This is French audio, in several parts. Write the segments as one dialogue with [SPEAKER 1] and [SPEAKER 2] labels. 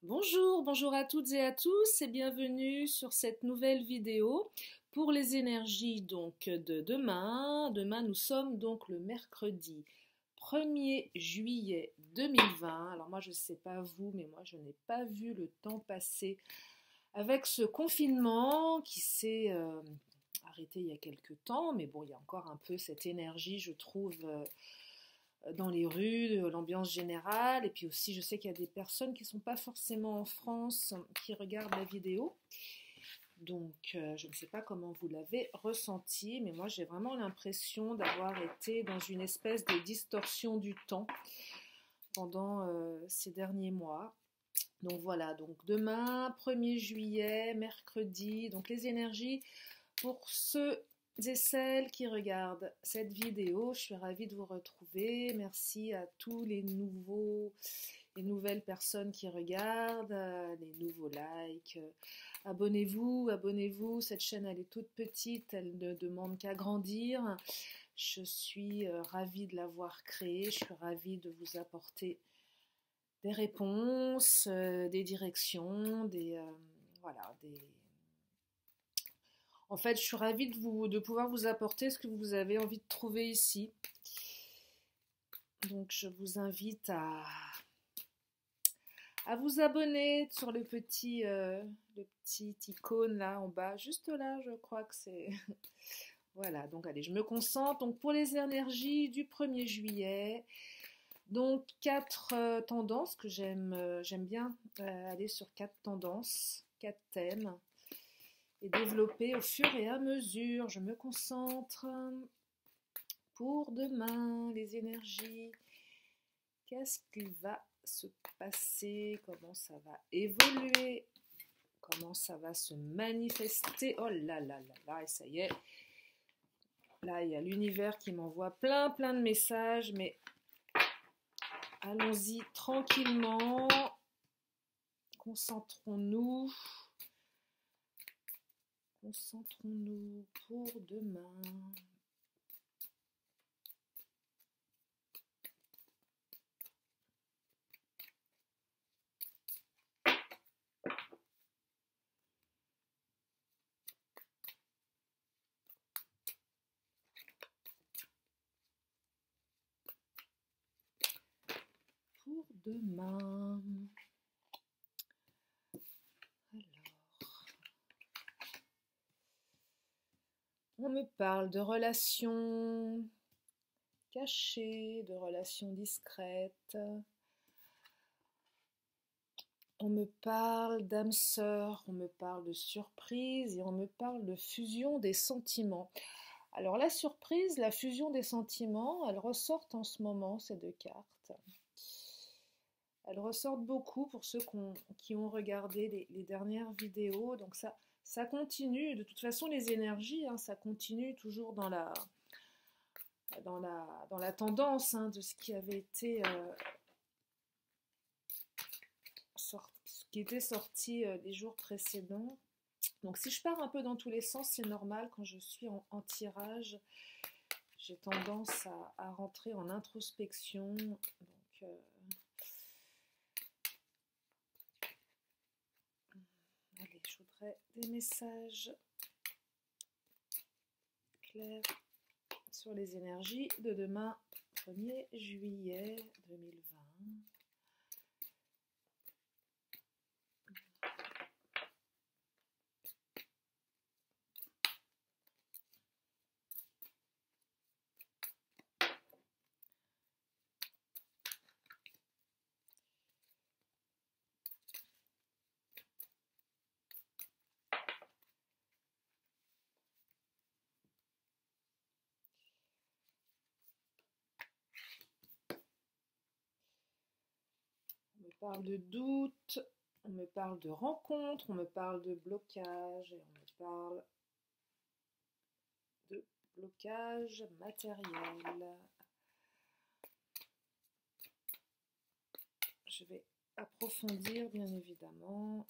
[SPEAKER 1] Bonjour, bonjour à toutes et à tous et bienvenue sur cette nouvelle vidéo pour les énergies donc de demain. Demain nous sommes donc le mercredi 1er juillet 2020. Alors moi je ne sais pas vous mais moi je n'ai pas vu le temps passer avec ce confinement qui s'est arrêté il y a quelques temps, mais bon il y a encore un peu cette énergie je trouve dans les rues, l'ambiance générale. Et puis aussi, je sais qu'il y a des personnes qui ne sont pas forcément en France qui regardent la vidéo. Donc, je ne sais pas comment vous l'avez ressenti, mais moi, j'ai vraiment l'impression d'avoir été dans une espèce de distorsion du temps pendant ces derniers mois. Donc voilà, donc demain, 1er juillet, mercredi, donc les énergies pour ceux et celles qui regardent cette vidéo, je suis ravie de vous retrouver. Merci à tous les nouvelles personnes qui regardent, les nouveaux likes. Abonnez-vous, abonnez-vous. Cette chaîne, elle est toute petite, elle ne demande qu'à grandir. Je suis ravie de l'avoir créée. Je suis ravie de vous apporter des réponses, des directions, voilà, en fait, je suis ravie de pouvoir vous apporter ce que vous avez envie de trouver ici. Donc, je vous invite à vous abonner sur le petit icône là en bas, juste là, je crois que c'est... Voilà, donc allez, je me concentre. Donc, pour les énergies du 1er juillet, donc 4 tendances que j'aime bien aller sur 4 tendances, 4 thèmes et développer au fur et à mesure. Je me concentre pour demain, les énergies. Qu'est-ce qui va se passer? Comment ça va évoluer? Comment ça va se manifester? Oh là là là là, et ça y est. Là, il y a l'univers qui m'envoie plein de messages, mais allons-y tranquillement. Concentrons-nous. Concentrons-nous pour demain. Pour demain. On me parle de relations cachées, de relations discrètes. On me parle d'âme sœur, on me parle de surprise et on me parle de fusion des sentiments. Alors la surprise, la fusion des sentiments, elles ressortent en ce moment, ces deux cartes. Elles ressortent beaucoup pour ceux qui ont regardé les dernières vidéos. Donc ça continue. De toute façon, les énergies, hein, ça continue toujours dans la tendance de ce qui avait été ce qui était sorti les jours précédents. Donc si je pars un peu dans tous les sens, c'est normal. Quand je suis en tirage, j'ai tendance à rentrer en introspection. Donc allez, je voudrais des messages clairs sur les énergies de demain, 1er juillet 2020. On me parle de doute, on me parle de rencontre, on me parle de blocage, et on me parle de blocage matériel. Je vais approfondir, bien évidemment.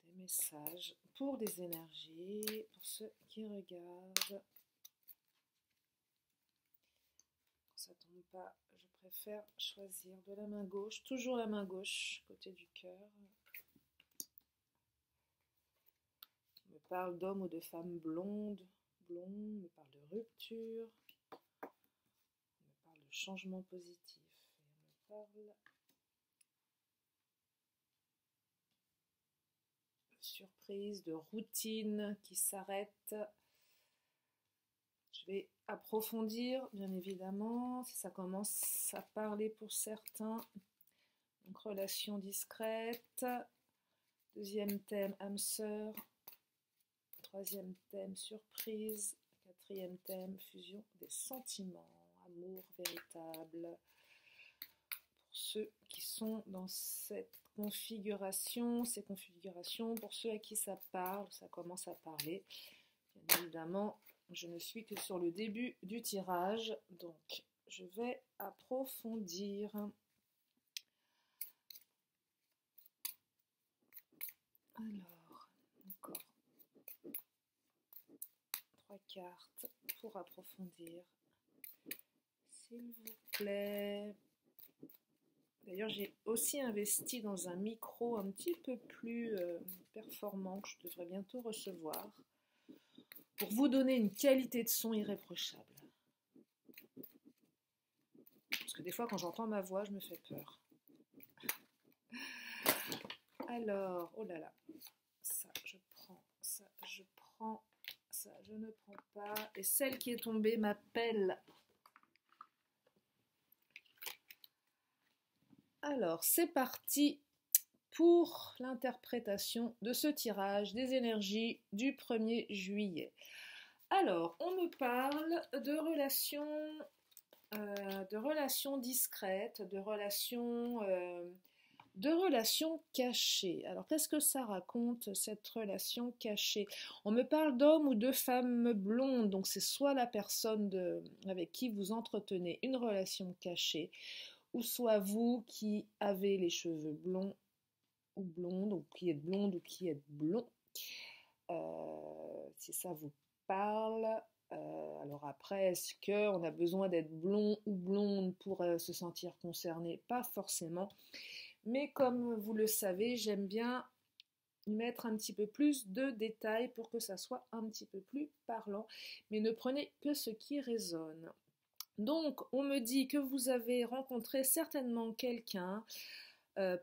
[SPEAKER 1] Des messages pour des énergies, pour ceux qui regardent. pas, je préfère choisir de la main gauche, toujours la main gauche, côté du cœur. On me parle d'hommes ou de femmes blondes, on me parle de rupture, on me parle de changement positif, et on me parle de surprise, de routine qui s'arrête. Je vais approfondir, bien évidemment, si ça commence à parler pour certains. Donc, relation discrète. Deuxième thème, âme sœur. Troisième thème, surprise. Quatrième thème, fusion des sentiments. Amour véritable. Pour ceux qui sont dans cette configuration, ces configurations, pour ceux à qui ça parle, ça commence à parler. Bien évidemment, je ne suis que sur le début du tirage, donc je vais approfondir. Alors, encore 3 cartes pour approfondir, s'il vous plaît. D'ailleurs, j'ai aussi investi dans un micro un petit peu plus performant que je devrais bientôt recevoir, pour vous donner une qualité de son irréprochable. Parce que des fois, quand j'entends ma voix, je me fais peur. Alors, oh là là, ça je prends, ça je prends, ça je ne prends pas. Et celle qui est tombée m'appelle. Alors, c'est parti pour l'interprétation de ce tirage des énergies du 1er juillet. Alors, on me parle de relations discrètes, de relations cachées. Alors, qu'est-ce que ça raconte, cette relation cachée? On me parle d'hommes ou de femmes blondes, donc c'est soit la personne avec qui vous entretenez une relation cachée, ou soit vous qui avez les cheveux blonds ou blondes, ou qui êtes blonde ou qui êtes blond. Si ça vous parle. Alors après, est-ce qu'on a besoin d'être blond ou blonde pour se sentir concerné? Pas forcément. Mais comme vous le savez, j'aime bien y mettre un petit peu plus de détails pour que ça soit un petit peu plus parlant. Mais ne prenez que ce qui résonne. Donc, on me dit que vous avez rencontré certainement quelqu'un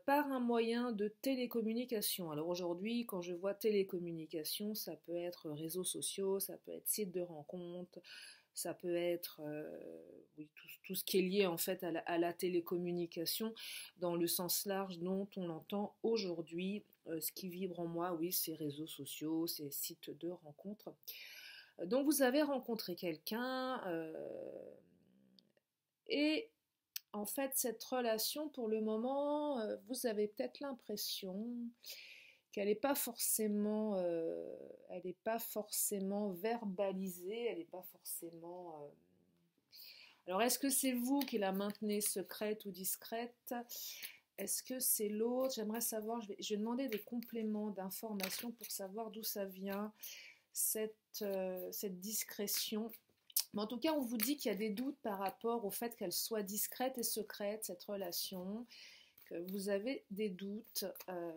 [SPEAKER 1] par un moyen de télécommunication. Alors aujourd'hui, quand je vois télécommunication, ça peut être réseaux sociaux, ça peut être site de rencontre, ça peut être oui, tout ce qui est lié en fait à la télécommunication dans le sens large dont on l'entend aujourd'hui. Ce qui vibre en moi, oui, c'est réseaux sociaux, c'est sites de rencontre. Donc vous avez rencontré quelqu'un et en fait, cette relation, pour le moment, vous avez peut-être l'impression qu'elle n'est pas forcément, verbalisée, elle n'est pas forcément. Alors, est-ce que c'est vous qui la maintenez secrète ou discrète? Est-ce que c'est l'autre? J'aimerais savoir. Je vais demander des compléments d'informations pour savoir d'où ça vient cette discrétion. Mais en tout cas, on vous dit qu'il y a des doutes par rapport au fait qu'elle soit discrète et secrète, cette relation, que vous avez des doutes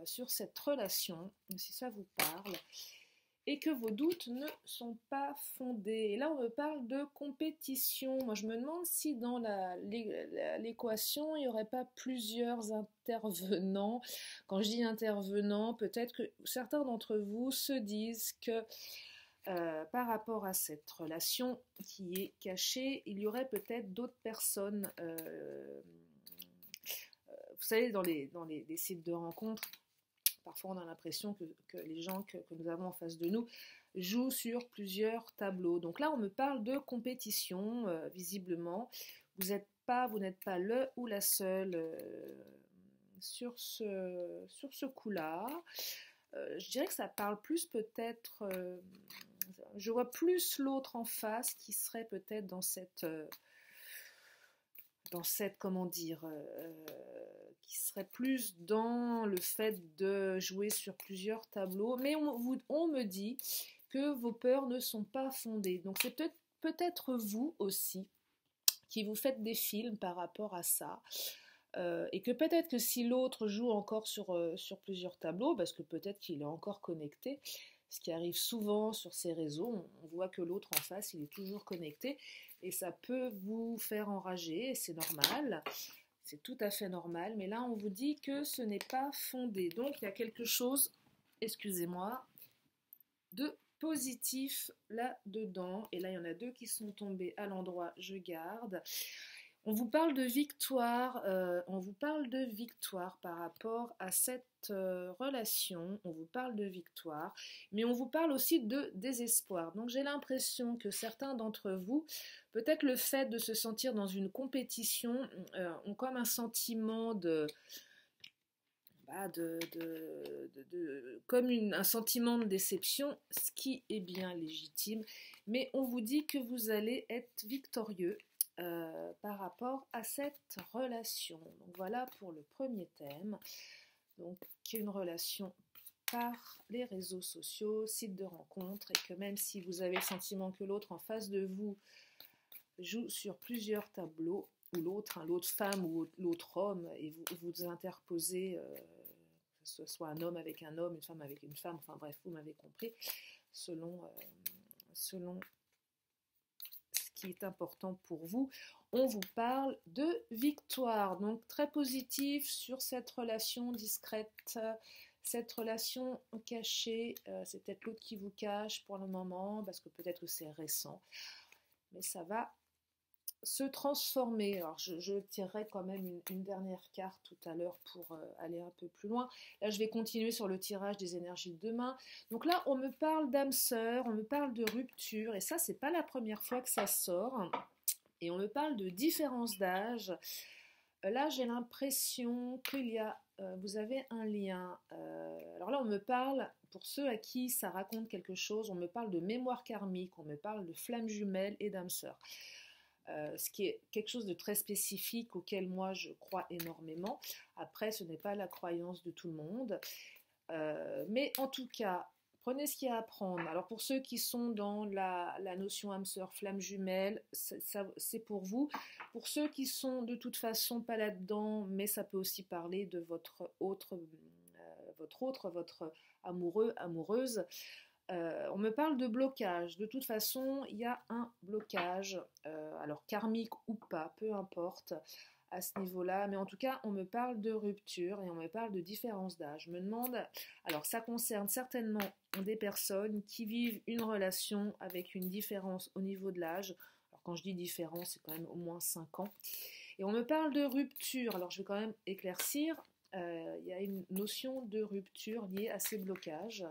[SPEAKER 1] sur cette relation, si ça vous parle, et que vos doutes ne sont pas fondés. Et là, on me parle de compétition. Moi, je me demande si dans l'équation, il n'y aurait pas plusieurs intervenants. Quand je dis intervenants, peut-être que certains d'entre vous se disent que par rapport à cette relation qui est cachée, il y aurait peut-être d'autres personnes. Vous savez, dans les sites de rencontres, parfois on a l'impression que les gens que nous avons en face de nous jouent sur plusieurs tableaux. Donc là, on me parle de compétition, visiblement. Vous n'êtes pas le ou la seule sur ce coup-là. Je dirais que ça parle plus peut-être... je vois plus l'autre en face qui serait peut-être dans cette comment dire, qui serait plus dans le fait de jouer sur plusieurs tableaux, mais on me dit que vos peurs ne sont pas fondées. Donc c'est peut-être vous aussi qui vous faites des films par rapport à ça. Et que peut-être que si l'autre joue encore sur plusieurs tableaux, parce que peut-être qu'il est encore connecté, ce qui arrive souvent sur ces réseaux, on voit que l'autre en face, il est toujours connecté, et ça peut vous faire enrager, et c'est normal, c'est tout à fait normal, mais là on vous dit que ce n'est pas fondé, donc il y a quelque chose, excusez-moi, de positif là-dedans, et là il y en a deux qui sont tombés à l'endroit, je garde. On vous parle de victoire, par rapport à cette relation, on vous parle de victoire, mais on vous parle aussi de désespoir. Donc j'ai l'impression que certains d'entre vous, peut-être le fait de se sentir dans une compétition, ont comme un sentiment un sentiment de déception, ce qui est bien légitime, mais on vous dit que vous allez être victorieux par rapport à cette relation. Donc voilà pour le premier thème, donc qui est une relation par les réseaux sociaux, sites de rencontres, et que même si vous avez le sentiment que l'autre en face de vous joue sur plusieurs tableaux, ou l'autre femme ou l'autre homme, et vous interposez, que ce soit un homme avec un homme, une femme avec une femme, enfin bref, vous m'avez compris, selon ce qui est important pour vous. On vous parle de victoire, donc très positif sur cette relation discrète, cette relation cachée, c'est peut-être l'autre qui vous cache pour le moment, parce que peut-être que c'est récent, mais ça va se transformer. Alors je tirerai quand même une dernière carte tout à l'heure pour aller un peu plus loin. Là je vais continuer sur le tirage des énergies de demain. Donc là on me parle d'âme sœur, on me parle de rupture, et ça c'est pas la première fois que ça sort. Et on me parle de différence d'âge. Là j'ai l'impression qu'il y a, vous avez un lien. Alors là on me parle, pour ceux à qui ça raconte quelque chose, on me parle de mémoire karmique, on me parle de flamme jumelle et d'âme sœur. Ce qui est quelque chose de très spécifique auquel moi je crois énormément. Après, ce n'est pas la croyance de tout le monde. Mais en tout cas, prenez ce qu'il y a à prendre. Alors pour ceux qui sont dans la notion âme sœur, flamme jumelle, c'est pour vous. Pour ceux qui sont de toute façon pas là-dedans, mais ça peut aussi parler de votre amoureux, amoureuse. On me parle de blocage. De toute façon, il y a un blocage, alors karmique ou pas, peu importe à ce niveau-là, mais en tout cas, on me parle de rupture et on me parle de différence d'âge. Je me demande, alors ça concerne certainement des personnes qui vivent une relation avec une différence au niveau de l'âge. Alors quand je dis différence, c'est quand même au moins 5 ans. Et on me parle de rupture. Alors je vais quand même éclaircir. Il y a une notion de rupture liée à ces blocages.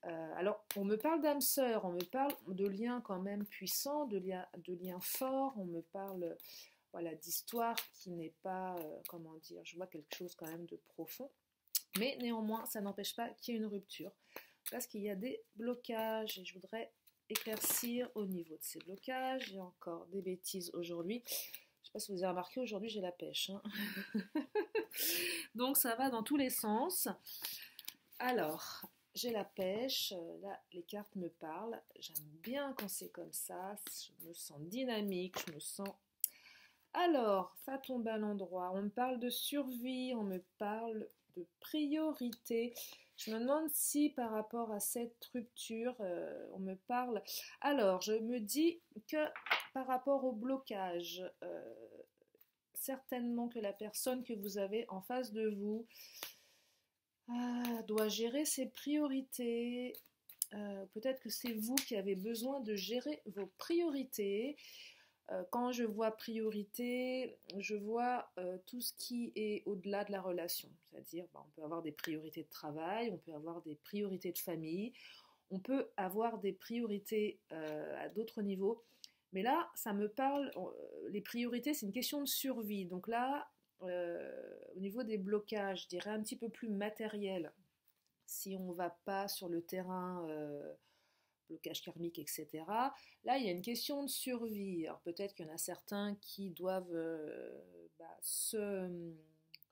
[SPEAKER 1] Alors, on me parle d'âme sœur, on me parle de liens quand même puissants, de liens forts, on me parle voilà, d'histoire qui n'est pas, comment dire, je vois quelque chose quand même de profond, mais néanmoins, ça n'empêche pas qu'il y ait une rupture, parce qu'il y a des blocages, et je voudrais éclaircir au niveau de ces blocages. J'ai encore des bêtises aujourd'hui. Je ne sais pas si vous avez remarqué, aujourd'hui j'ai la pêche, hein. Donc ça va dans tous les sens. Alors, j'ai la pêche, là les cartes me parlent, j'aime bien quand c'est comme ça, je me sens dynamique, je me sens... Alors, ça tombe à l'endroit, on me parle de survie, on me parle de priorité. Je me demande si par rapport à cette rupture, on me parle... Alors, je me dis que par rapport au blocage, certainement que la personne que vous avez en face de vous doit gérer ses priorités. Peut-être que c'est vous qui avez besoin de gérer vos priorités. Quand je vois priorité, je vois tout ce qui est au-delà de la relation. C'est-à-dire, on peut avoir des priorités de travail, on peut avoir des priorités de famille, on peut avoir des priorités à d'autres niveaux. Mais là, ça me parle, les priorités, c'est une question de survie. Donc là, au niveau des blocages, je dirais un petit peu plus matériel, si on ne va pas sur le terrain blocage karmique, etc. Là, il y a une question de survie. Alors peut-être qu'il y en a certains qui doivent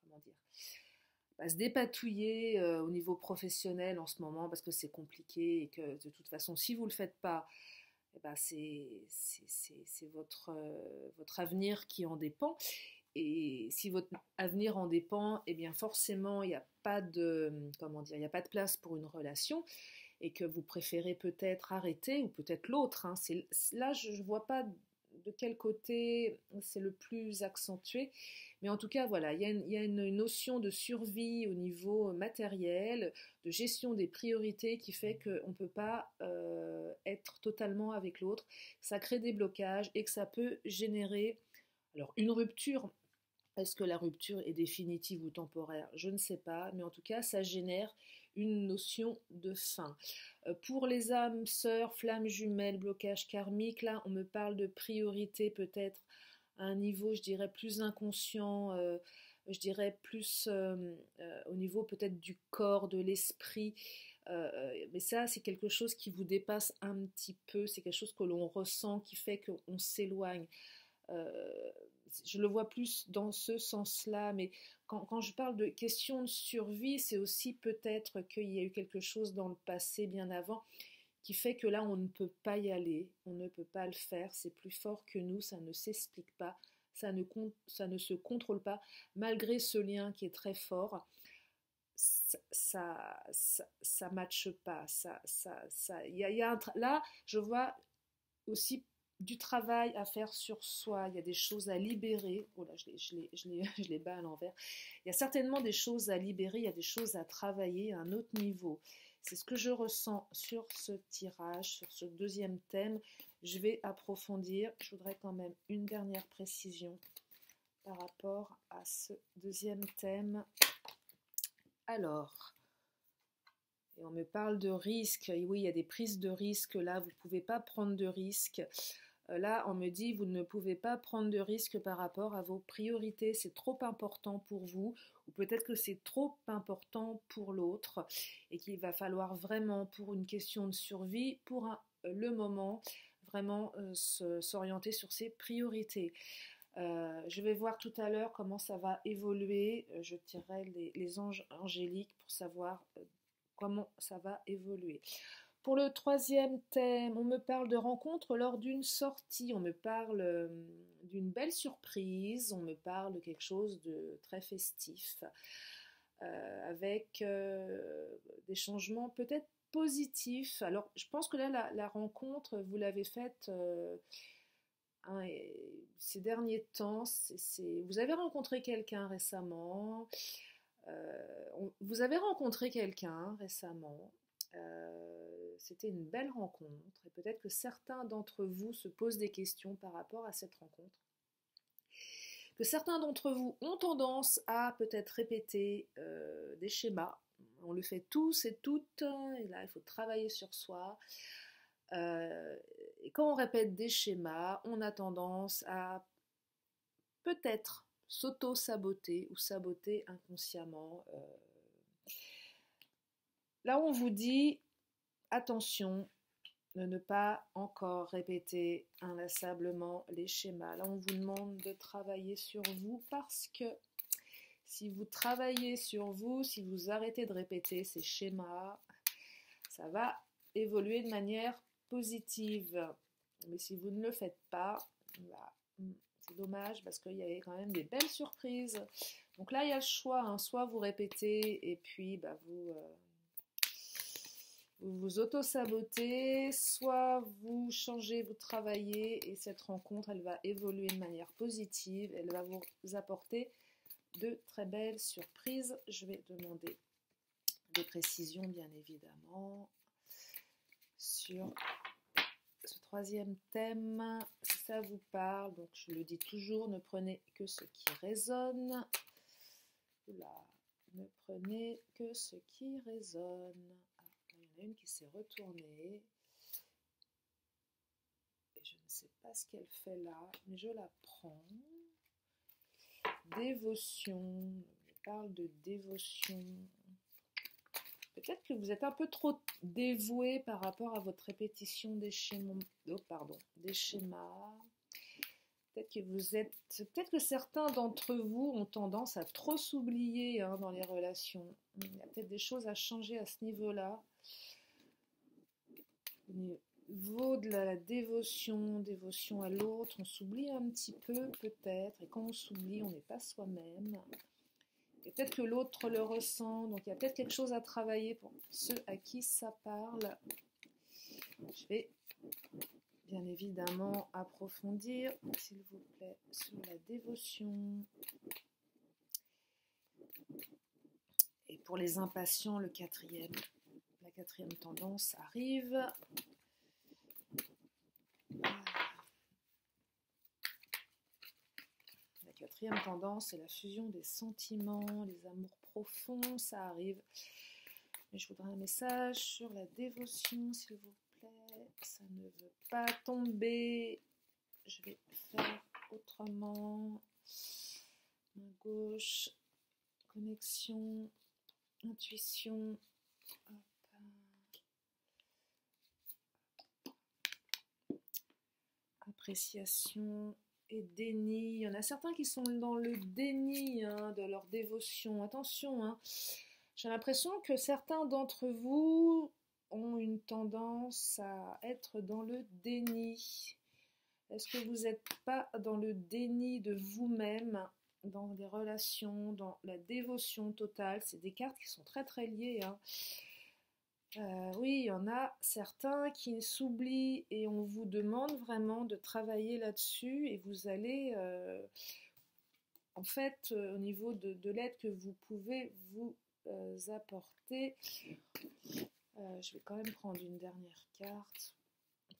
[SPEAKER 1] comment dire, se dépatouiller au niveau professionnel en ce moment parce que c'est compliqué et que de toute façon, si vous ne le faites pas, eh ben c'est votre avenir qui en dépend. Et si votre avenir en dépend, eh bien forcément, il n'y a pas de, comment dire, il n'y a pas de place pour une relation et que vous préférez peut-être arrêter ou peut-être l'autre. Hein. Là, je ne vois pas de quel côté c'est le plus accentué. Mais en tout cas, voilà, il y a une notion de survie au niveau matériel, de gestion des priorités qui fait qu'on ne peut pas être totalement avec l'autre. Ça crée des blocages et que ça peut générer alors une rupture. Est-ce que la rupture est définitive ou temporaire? Je ne sais pas, mais en tout cas, ça génère une notion de fin. Pour les âmes sœurs, flammes jumelles, blocage karmique, là, on me parle de priorité peut-être à un niveau, je dirais, plus inconscient, je dirais plus au niveau peut-être du corps, de l'esprit. Mais ça, c'est quelque chose qui vous dépasse un petit peu, c'est quelque chose que l'on ressent, qui fait qu'on s'éloigne. Euh, je le vois plus dans ce sens-là, mais quand je parle de question de survie, c'est aussi peut-être qu'il y a eu quelque chose dans le passé, bien avant, qui fait que là, on ne peut pas y aller, on ne peut pas le faire, c'est plus fort que nous, ça ne s'explique pas, ça ne se contrôle pas, malgré ce lien qui est très fort. Ça matche pas, là, je vois aussi du travail à faire sur soi, il y a des choses à libérer. Oh là, je les bats à l'envers. Il y a certainement des choses à libérer, il y a des choses à travailler à un autre niveau. C'est ce que je ressens sur ce tirage, sur ce deuxième thème. Je vais approfondir. Je voudrais quand même une dernière précision par rapport à ce deuxième thème. Alors, et on me parle de risques. Et oui, il y a des prises de risques là. Vous ne pouvez pas prendre de risques. Là, on me dit, vous ne pouvez pas prendre de risques par rapport à vos priorités, c'est trop important pour vous, ou peut-être que c'est trop important pour l'autre, et qu'il va falloir vraiment, pour une question de survie, le moment, vraiment s'orienter sur ses priorités. Je vais voir tout à l'heure comment ça va évoluer, je tirerai les anges angéliques pour savoir comment ça va évoluer. Pour le troisième thème, on me parle de rencontre lors d'une sortie, on me parle d'une belle surprise, on me parle de quelque chose de très festif, avec des changements peut-être positifs. Alors, je pense que là, la rencontre, vous l'avez faite hein, ces derniers temps. Vous avez rencontré quelqu'un récemment. Vous avez rencontré quelqu'un récemment. C'était une belle rencontre et peut-être que certains d'entre vous se posent des questions par rapport à cette rencontre. Que certains d'entre vous ont tendance à peut-être répéter des schémas. On le fait tous et toutes, et là il faut travailler sur soi. Et quand on répète des schémas, on a tendance à peut-être s'auto-saboter ou saboter inconsciemment. Là on vous dit attention de ne pas encore répéter inlassablement les schémas. Là, on vous demande de travailler sur vous parce que si vous travaillez sur vous, si vous arrêtez de répéter ces schémas, ça va évoluer de manière positive. Mais si vous ne le faites pas, bah, c'est dommage parce qu'il y avait quand même des belles surprises. Donc là, il y a le choix, hein. Soit vous répétez et puis bah, vous vous auto-sabotez, soit vous changez, vous travaillez et cette rencontre, elle va évoluer de manière positive, elle va vous apporter de très belles surprises. Je vais demander des précisions, bien évidemment, sur ce troisième thème. Si ça vous parle, donc je le dis toujours, ne prenez que ce qui résonne. Oula, ne prenez que ce qui résonne. Il y en a une qui s'est retournée. Et je ne sais pas ce qu'elle fait là, mais je la prends. Dévotion. Je parle de dévotion. Peut-être que vous êtes un peu trop dévoué par rapport à votre répétition des schémas. Des schémas. Peut-être que certains d'entre vous ont tendance à trop s'oublier hein, dans les relations. Il y a peut-être des choses à changer à ce niveau-là. niveau de la dévotion, dévotion à l'autre, on s'oublie un petit peu peut-être, et quand on s'oublie, on n'est pas soi-même. Et peut-être que l'autre le ressent, donc il y a peut-être quelque chose à travailler pour ceux à qui ça parle. Je vais bien évidemment approfondir, s'il vous plaît, sur la dévotion. Et pour les impatients, la quatrième tendance arrive. La quatrième tendance, c'est la fusion des sentiments, les amours profonds, ça arrive. Mais je voudrais un message sur la dévotion, s'il vous plaît. Ça ne veut pas tomber. Je vais faire autrement. Main gauche, connexion, intuition. Appréciation et déni. Il y en a certains qui sont dans le déni de leur dévotion. Attention, j'ai l'impression que certains d'entre vous ont une tendance à être dans le déni. Est-ce que vous n'êtes pas dans le déni de vous-même, dans des relations, dans la dévotion totale? C'est des cartes qui sont très très liées. Oui, il y en a certains qui s'oublient et on vous demande vraiment de travailler là-dessus et vous allez, en fait, au niveau de l'aide que vous pouvez vous apporter, je vais quand même prendre une dernière carte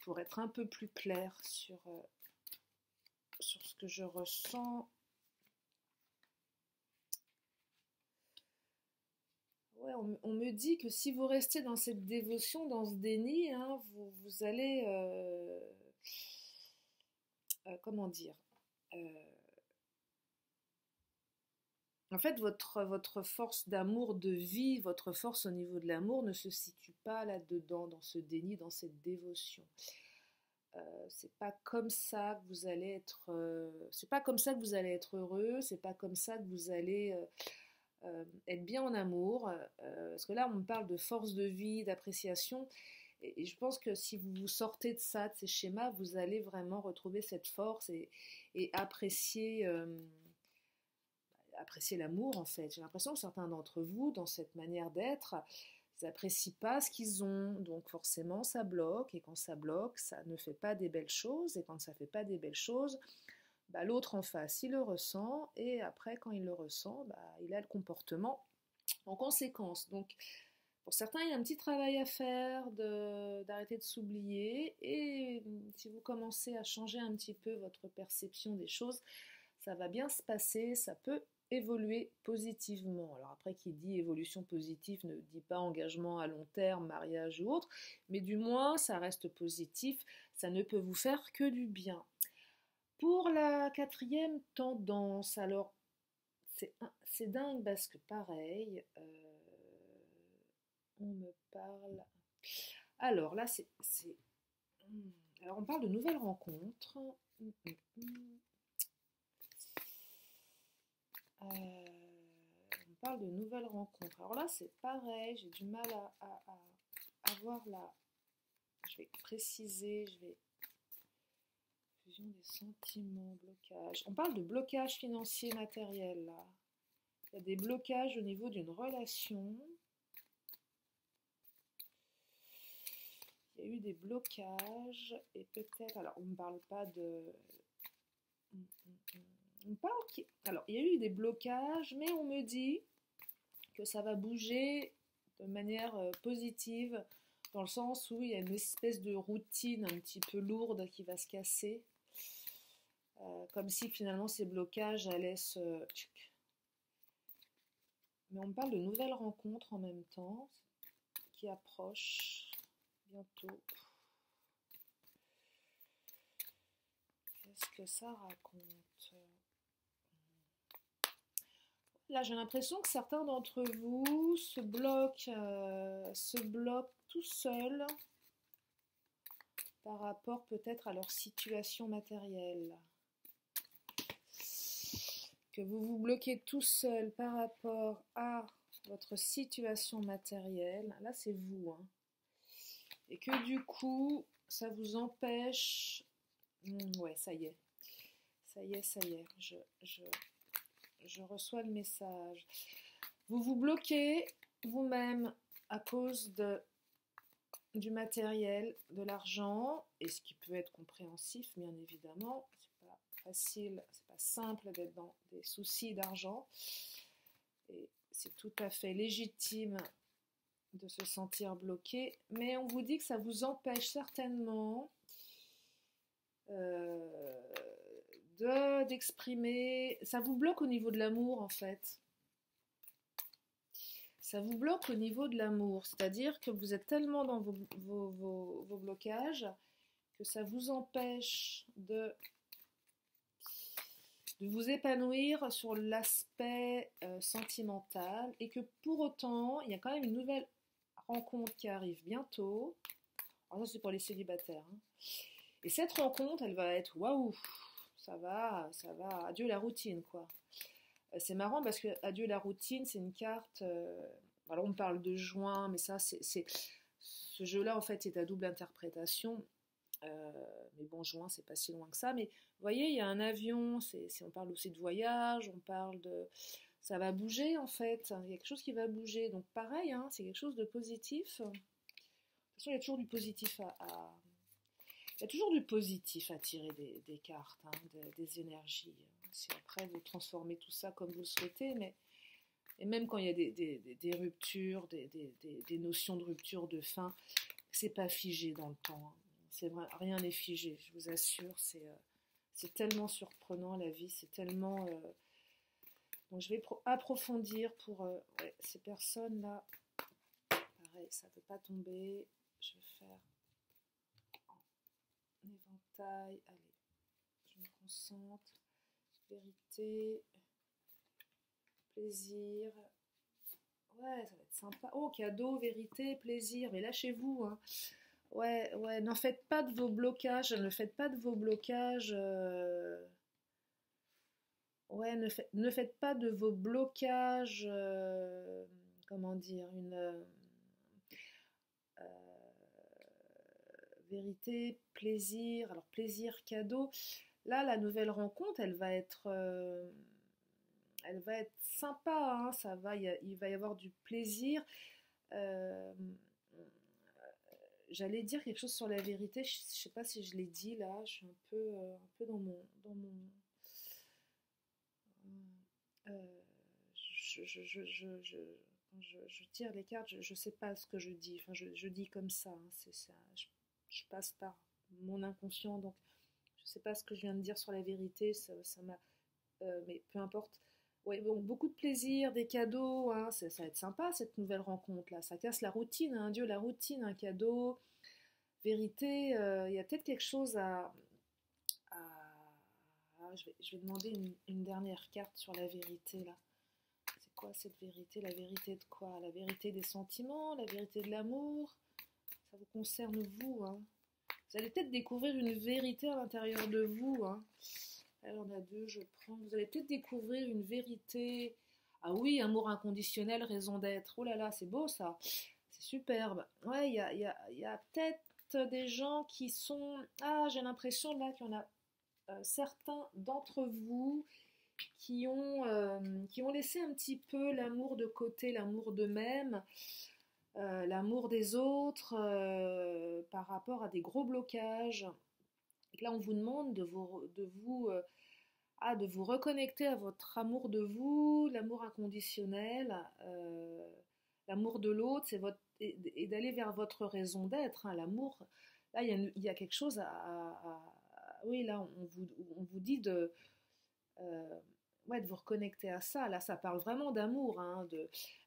[SPEAKER 1] pour être un peu plus clair sur ce que je ressens. Ouais, on me dit que si vous restez dans cette dévotion, dans ce déni, vous allez, comment dire, en fait, votre force d'amour, de vie, votre force au niveau de l'amour ne se situe pas là-dedans, dans ce déni, dans cette dévotion. C'est pas comme ça que vous allez être, c'est pas comme ça que vous allez être heureux, c'est pas comme ça que vous allez être bien en amour, parce que là on me parle de force de vie, d'appréciation, et je pense que si vous vous sortez de ça, de ces schémas, vous allez vraiment retrouver cette force et apprécier, apprécier l'amour en fait. J'ai l'impression que certains d'entre vous, dans cette manière d'être, ils n'apprécient pas ce qu'ils ont, donc forcément ça bloque, et quand ça bloque, ça ne fait pas des belles choses, et quand ça ne fait pas des belles choses, l'autre en face, il le ressent, et après, quand il le ressent, il a le comportement en conséquence. Donc, pour certains, il y a un petit travail à faire d'arrêter de s'oublier, et si vous commencez à changer un petit peu votre perception des choses, ça va bien se passer, ça peut évoluer positivement. Alors après, qui dit évolution positive ne dit pas engagement à long terme, mariage ou autre, mais du moins, ça reste positif, ça ne peut vous faire que du bien. Pour la quatrième tendance, alors c'est dingue parce que pareil, on me parle. Alors là, alors on parle de nouvelles rencontres. On parle de nouvelles rencontres. Alors là, c'est pareil, j'ai du mal à voir là. Je vais préciser, fusion des sentiments, blocage. On parle de blocage financier matériel là. Il y a des blocages au niveau d'une relation. Il y a eu des blocages et peut-être. Alors, on ne parle pas de. On parle. Alors, il y a eu des blocages, mais on me dit que ça va bouger de manière positive, dans le sens où il y a une espèce de routine un petit peu lourde qui va se casser. Comme si finalement ces blocages allaient se. Mais on me parle de nouvelles rencontres en même temps qui approchent bientôt. Qu'est-ce que ça raconte? Là, j'ai l'impression que certains d'entre vous se bloquent tout seuls par rapport peut-être à leur situation matérielle. Que vous vous bloquez tout seul par rapport à votre situation matérielle. Là, c'est vous. Et que du coup, ça vous empêche... ouais, ça y est. Ça y est, ça y est. Je reçois le message. Vous vous bloquez vous-même à cause du matériel, de l'argent, et ce qui peut être compréhensif, bien évidemment. C'est pas facile, c'est pas simple d'être dans des soucis d'argent. Et c'est tout à fait légitime de se sentir bloqué, mais on vous dit que ça vous empêche certainement d'exprimer, ça vous bloque au niveau de l'amour en fait. Ça vous bloque au niveau de l'amour, c'est-à-dire que vous êtes tellement dans vos blocages que ça vous empêche de vous épanouir sur l'aspect sentimental et que pour autant, il y a quand même une nouvelle rencontre qui arrive bientôt. Alors ça, c'est pour les célibataires. Hein. Et cette rencontre, elle va être waouh, ça va, adieu la routine, quoi. C'est marrant parce que adieu la routine, c'est une carte. Alors on parle de juin, mais ça, ce jeu-là, en fait, c'est à double interprétation. Mais bon, juin, c'est pas si loin que ça. Mais vous voyez, il y a un avion, on parle aussi de voyage, on parle de... Ça va bouger, en fait. Il y a quelque chose qui va bouger. Donc pareil, hein, c'est quelque chose de positif. De toute façon, il y a toujours du positif il y a toujours du positif à tirer des cartes, hein, des énergies. Si après, vous transformez tout ça comme vous le souhaitez, mais... Et même quand il y a des ruptures, des notions de rupture, de fin, c'est pas figé dans le temps. Hein. C'est vrai, rien n'est figé, je vous assure. C'est tellement surprenant la vie, c'est tellement... Donc je vais approfondir pour ouais, ces personnes-là. Pareil, ça ne peut pas tomber. Je vais faire un éventail. Allez, je me concentre. Vérité, plaisir. Ouais, ça va être sympa. Oh, cadeau, vérité, plaisir. Mais lâchez-vous, hein. Ouais, ouais, n'en faites pas de vos blocages. Ne faites pas de vos blocages. Ouais, ne faites pas de vos blocages. Comment dire, euh, vérité, plaisir. Alors, plaisir, cadeau. Là, la nouvelle rencontre, elle va être sympa, hein, il va y avoir du plaisir. Euh, J'allais dire quelque chose sur la vérité, je ne sais pas si je l'ai dit là, je suis un peu euh, je tire les cartes, je ne sais pas ce que je dis, enfin je dis comme ça, hein, c'est ça, je passe par mon inconscient, donc je ne sais pas ce que je viens de dire sur la vérité, ça m'a, mais peu importe. Ouais, bon, beaucoup de plaisir, des cadeaux, hein, ça va être sympa cette nouvelle rencontre là. Ça casse la routine, hein, Dieu, la routine, un cadeau, vérité. Il y a peut-être quelque chose je vais demander une dernière carte sur la vérité là. C'est quoi cette vérité? La vérité de quoi? La vérité des sentiments, la vérité de l'amour. Ça vous concerne vous, hein. Vous allez peut-être découvrir une vérité à l'intérieur de vous, hein. Alors, on a deux, je prends. Vous allez peut-être découvrir une vérité. Ah oui, amour inconditionnel, raison d'être. Oh là là, c'est beau ça. C'est superbe. Ouais, il y a peut-être des gens qui sont... Ah, j'ai l'impression là qu'il y en a certains d'entre vous qui ont laissé un petit peu l'amour de côté, l'amour d'eux-mêmes, l'amour des autres par rapport à des gros blocages. Et là, on vous demande de vous reconnecter à votre amour de vous, l'amour inconditionnel, l'amour de l'autre, et d'aller vers votre raison d'être. Hein, l'amour, là, il y a quelque chose oui, là, on vous dit ouais, de vous reconnecter à ça. Là, ça parle vraiment d'amour. Hein,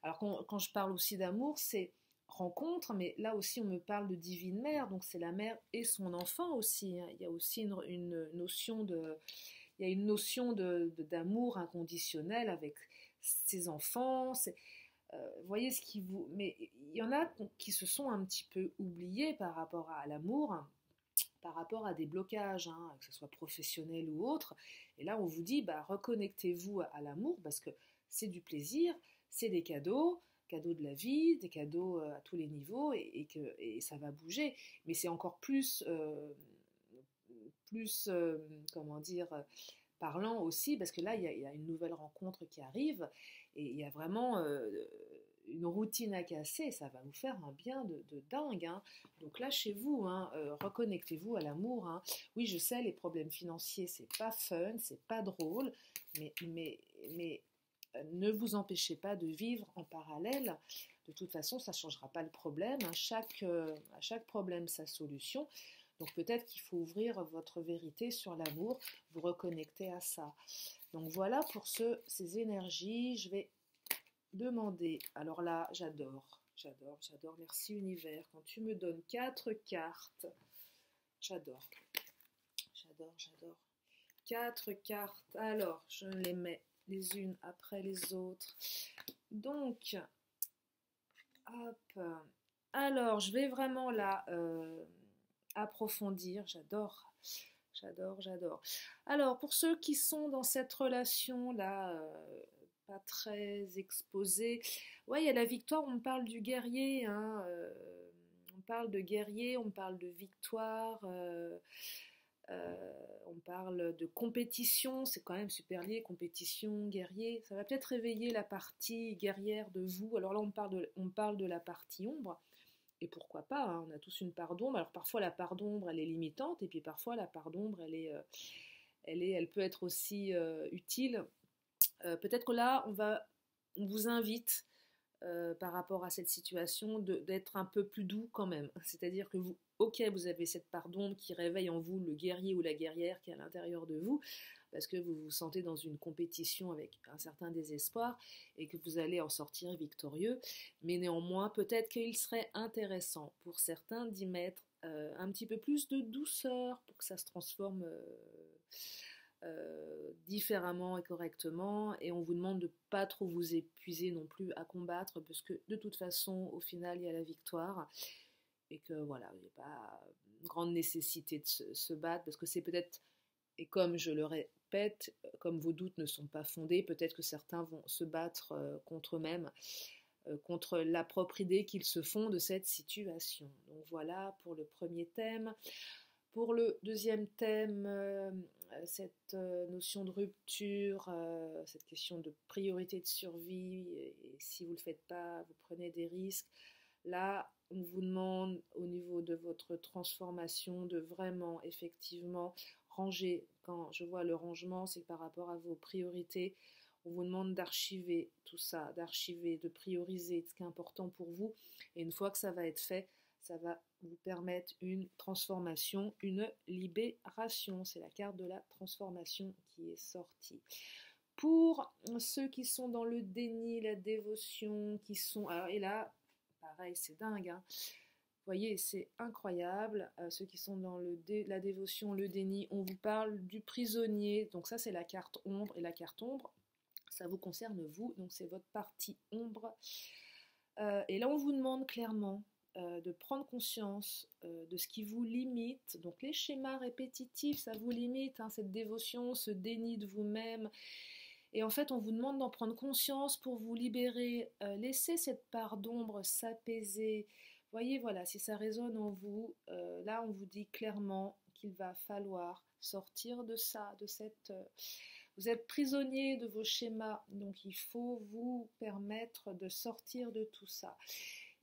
[SPEAKER 1] alors, quand je parle aussi d'amour, c'est rencontre, mais là aussi, on me parle de divine mère, donc c'est la mère et son enfant aussi. Hein. Il y a aussi une notion il y a une notion d'amour inconditionnel avec ses enfants. Vous voyez ce qui vous... Mais il y en a qui se sont un petit peu oubliés par rapport à l'amour, hein, par rapport à des blocages, hein, que ce soit professionnel ou autre. Et là, on vous dit, bah, reconnectez-vous à l'amour parce que c'est du plaisir, c'est des cadeaux. cadeaux de la vie, des cadeaux à tous les niveaux, et ça va bouger. Mais c'est encore plus, comment dire, parlant aussi, parce que là, il y a une nouvelle rencontre qui arrive, et il y a vraiment une routine à casser, ça va vous faire un bien de dingue, hein. Donc lâchez-vous, hein, reconnectez-vous à l'amour, hein. Oui, je sais, les problèmes financiers, c'est pas fun, c'est pas drôle, mais ne vous empêchez pas de vivre en parallèle. De toute façon, ça ne changera pas le problème, hein. À chaque problème, sa solution. Donc peut-être qu'il faut ouvrir votre vérité sur l'amour, vous reconnecter à ça. Donc voilà pour ces énergies. Je vais demander. Alors là, j'adore. Merci univers. Quand tu me donnes 4 cartes, j'adore. 4 cartes. Alors, je les mets les unes après les autres. Donc, hop. Alors, je vais vraiment là approfondir. J'adore. Alors, pour ceux qui sont dans cette relation-là, pas très exposée, ouais, il y a la victoire, on me parle du guerrier, hein, on parle de guerrier, on parle de victoire, on parle de compétition, c'est quand même super lié, compétition, guerrier, ça va peut-être réveiller la partie guerrière de vous. Alors là, on parle de la partie ombre. Et pourquoi pas, hein, on a tous une part d'ombre. Alors parfois la part d'ombre elle est limitante, et puis parfois la part d'ombre elle peut être aussi utile. Peut-être que là on vous invite par rapport à cette situation d'être un peu plus doux quand même. C'est-à-dire que vous avez cette part d'ombre qui réveille en vous le guerrier ou la guerrière qui est à l'intérieur de vous, parce que vous vous sentez dans une compétition avec un certain désespoir et que vous allez en sortir victorieux. Mais néanmoins, peut-être qu'il serait intéressant pour certains d'y mettre un petit peu plus de douceur pour que ça se transforme différemment et correctement. Et on vous demande de pas trop vous épuiser non plus à combattre, parce que de toute façon, au final, il y a la victoire. Et que voilà, il n'y a pas grande nécessité de se battre, parce que c'est peut-être, et comme je le répète, comme vos doutes ne sont pas fondés, peut-être que certains vont se battre contre eux-mêmes, contre la propre idée qu'ils se font de cette situation. Donc voilà pour le premier thème. Pour le deuxième thème, cette notion de rupture, cette question de priorité de survie, et si vous ne le faites pas, vous prenez des risques. Là, on vous demande au niveau de votre transformation de vraiment, effectivement, ranger. Quand je vois le rangement, c'est par rapport à vos priorités. On vous demande d'archiver tout ça, de prioriser ce qui est important pour vous. Et une fois que ça va être fait, ça va vous permettre une transformation, une libération. C'est la carte de la transformation qui est sortie. Pour ceux qui sont dans le déni, la dévotion, alors, et là, pareil, c'est dingue, hein. Vous voyez, c'est incroyable. Ceux qui sont dans la dévotion, le déni, on vous parle du prisonnier. Donc ça, c'est la carte ombre. Et la carte ombre, ça vous concerne vous. Donc c'est votre partie ombre. Et là, on vous demande clairement de prendre conscience de ce qui vous limite. Donc les schémas répétitifs, ça vous limite, hein, cette dévotion, ce déni de vous-même. Et en fait, on vous demande d'en prendre conscience pour vous libérer. Laissez cette part d'ombre s'apaiser. Voyez, voilà, si ça résonne en vous, là, on vous dit clairement qu'il va falloir sortir de ça, de cette... vous êtes prisonnier de vos schémas, donc il faut vous permettre de sortir de tout ça.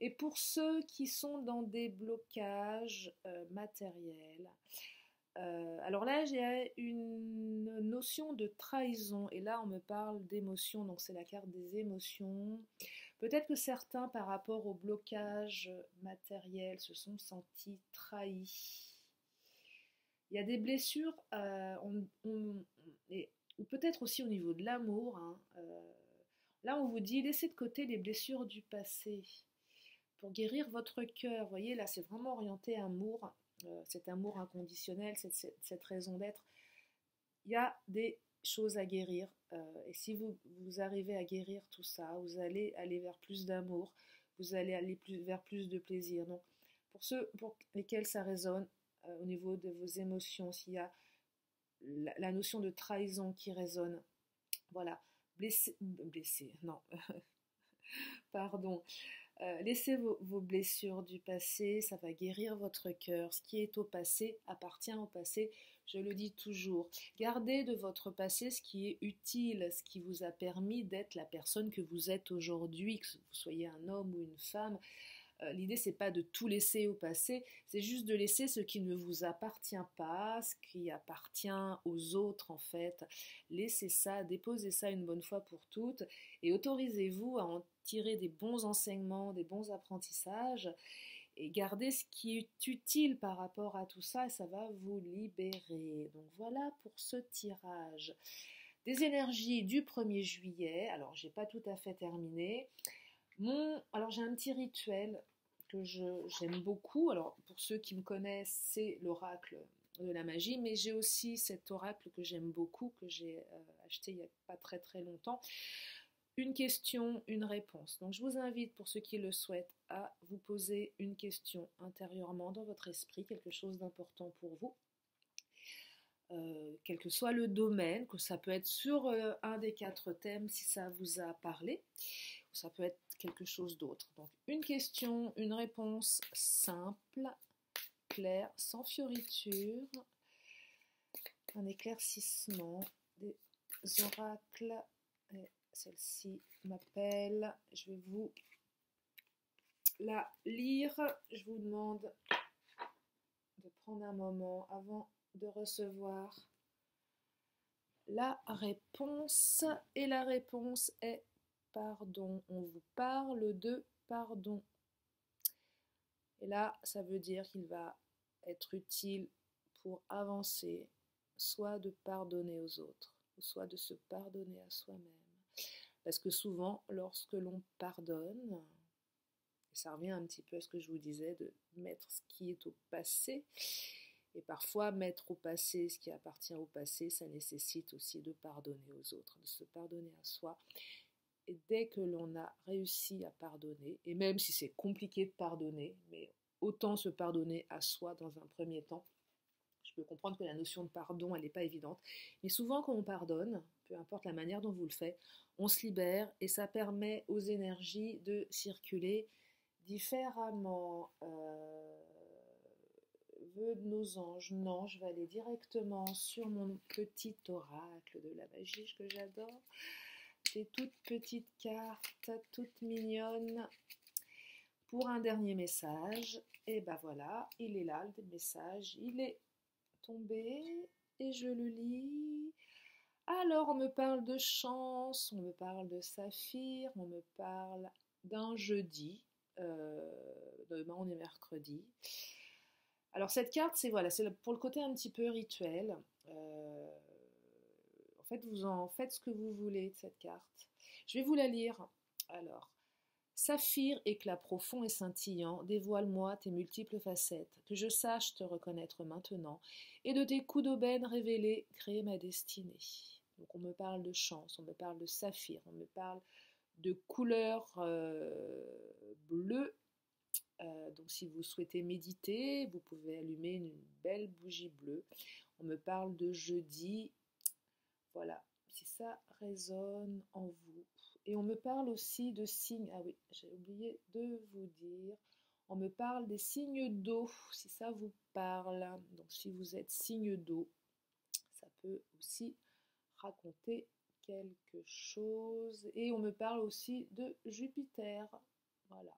[SPEAKER 1] Et pour ceux qui sont dans des blocages matériels, alors là, j'ai une notion de trahison, et là, on me parle d'émotions, donc c'est la carte des émotions. Peut-être que certains, par rapport au blocage matériel, se sont sentis trahis. Il y a des blessures, ou peut-être aussi au niveau de l'amour, hein, là, on vous dit, laissez de côté les blessures du passé pour guérir votre cœur. Vous voyez, là, c'est vraiment orienté amour. Cet amour inconditionnel, cette raison d'être, il y a des choses à guérir. Et si vous arrivez à guérir tout ça, vous allez aller vers plus d'amour, vous allez aller vers plus de plaisir. Donc, pour ceux pour lesquels ça résonne, au niveau de vos émotions, s'il y a la notion de trahison qui résonne, voilà, blessé, non, Pardon. Laissez vos blessures du passé, ça va guérir votre cœur. Ce qui est au passé appartient au passé, je le dis toujours. Gardez de votre passé ce qui est utile, ce qui vous a permis d'être la personne que vous êtes aujourd'hui, que vous soyez un homme ou une femme. L'idée, c'est pas de tout laisser au passé, c'est juste de laisser ce qui ne vous appartient pas, ce qui appartient aux autres en fait. Laissez ça, déposez ça une bonne fois pour toutes et autorisez-vous à en tirer des bons enseignements, des bons apprentissages et gardez ce qui est utile par rapport à tout ça et ça va vous libérer. Donc voilà pour ce tirage. Des énergies du 1er juillet, alors j'ai pas tout à fait terminé. Alors j'ai un petit rituel que j'aime beaucoup. Alors pour ceux qui me connaissent, c'est l'oracle de la magie, mais j'ai aussi cet oracle que j'aime beaucoup, que j'ai acheté il n'y a pas très très longtemps. Une question, une réponse. Donc je vous invite, pour ceux qui le souhaitent, à vous poser une question intérieurement dans votre esprit, quelque chose d'important pour vous. Quel que soit le domaine, que ça peut être sur un des 4 thèmes si ça vous a parlé, ou ça peut être quelque chose d'autre. Donc une question, une réponse simple, claire, sans fioriture, un éclaircissement, des oracles. Et celle-ci m'appelle, je vais vous la lire. Je vous demande de prendre un moment avant de recevoir la réponse. Et la réponse est pardon. On vous parle de pardon. Et là, ça veut dire qu'il va être utile pour avancer, soit de pardonner aux autres, soit de se pardonner à soi-même. Parce que souvent, lorsque l'on pardonne, et ça revient un petit peu à ce que je vous disais, de mettre ce qui est au passé, et parfois mettre au passé ce qui appartient au passé, ça nécessite aussi de pardonner aux autres, de se pardonner à soi. Et dès que l'on a réussi à pardonner, et même si c'est compliqué de pardonner, mais autant se pardonner à soi dans un premier temps. Je peux comprendre que la notion de pardon, elle n'est pas évidente. Mais souvent, quand on pardonne, peu importe la manière dont vous le faites, on se libère et ça permet aux énergies de circuler différemment. Vœux de nos anges. Non, je vais aller directement sur mon petit oracle de la magie que j'adore. Des toutes petites cartes, toutes mignonnes. Pour un dernier message, et ben voilà, il est là, le message, il est tombé, et je le lis. Alors, on me parle de chance, on me parle de saphir, on me parle d'un jeudi, demain on est mercredi. Alors cette carte, c'est voilà, c'est pour le côté un petit peu rituel. En fait, vous en faites ce que vous voulez de cette carte. Je vais vous la lire. Alors, saphir, éclat profond et scintillant, dévoile-moi tes multiples facettes, que je sache te reconnaître maintenant, et de tes coups d'aubaine révélés, créer ma destinée. Donc on me parle de chance, on me parle de saphir, on me parle de couleur bleue. Donc si vous souhaitez méditer, vous pouvez allumer une belle bougie bleue. On me parle de jeudi. Voilà, si ça résonne en vous. Et on me parle aussi de signes. Ah oui, j'ai oublié de vous dire. On me parle des signes d'eau, si ça vous parle. Donc si vous êtes signe d'eau, ça peut aussi raconter quelque chose. Et on me parle aussi de Jupiter. Voilà.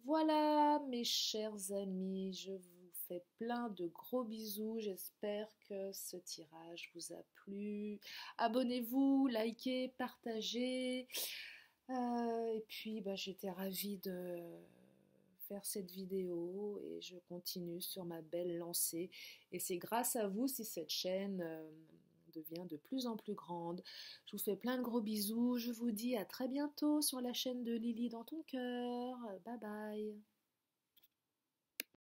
[SPEAKER 1] Voilà, mes chers amis, je vous fais plein de gros bisous. J'espère que ce tirage vous a plu. Abonnez-vous, likez, partagez. Et puis, j'étais ravie de faire cette vidéo et je continue sur ma belle lancée. Et c'est grâce à vous si cette chaîne devient de plus en plus grande. Je vous fais plein de gros bisous. Je vous dis à très bientôt sur la chaîne de Lily dans ton cœur. Bye bye.